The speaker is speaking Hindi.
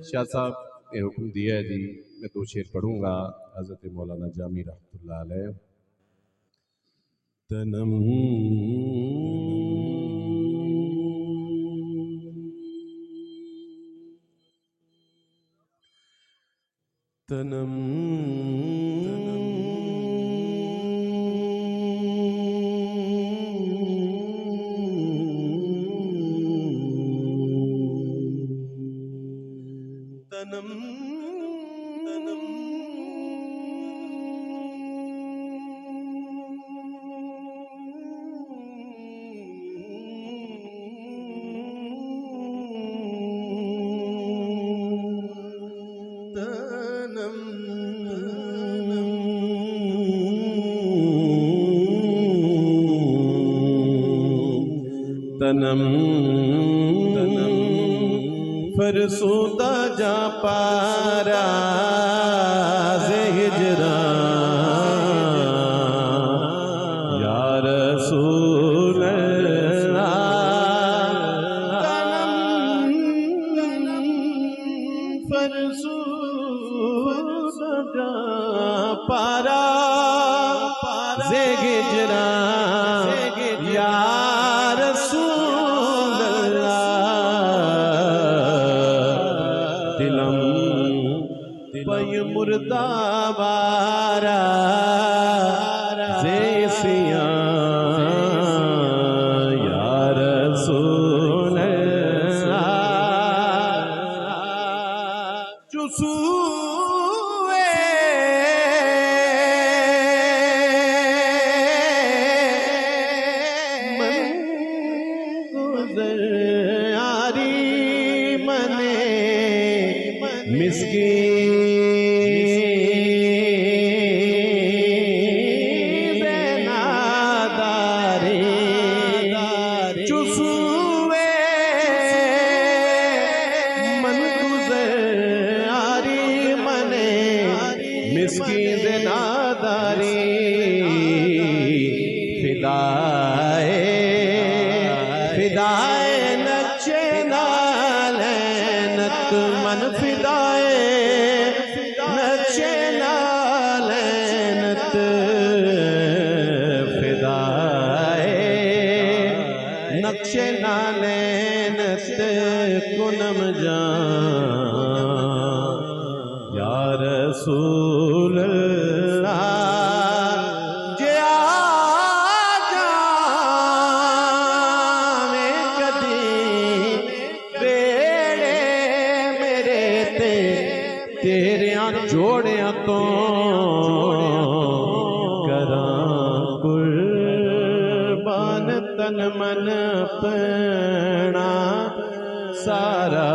शाह साहब ने हुक्म दिया है जी, मैं 2 शेर पढ़ूंगा। हज़रत मौलाना जामी रहमतुल्लाह अलैह। तनम तनम तनम तनम तनम तनम फरसूदा जा पारा से हिजरा या रसूल तनम फरसूदा जा पारा से हिजरा या पय मुर्दाबारा ज़ेसिया या रसूल चुसूए मन गुज़र आरी मने मिस्कीन मिस्कीन नादारी फिदाए फिदाए नक्शे नालैनत मन फिदाए नक्शे नालैनत फिदाए नक्शे नालैनत कुनम जान या रसूल जोड़िया तो करां कुर्बान तन मन अपना सारा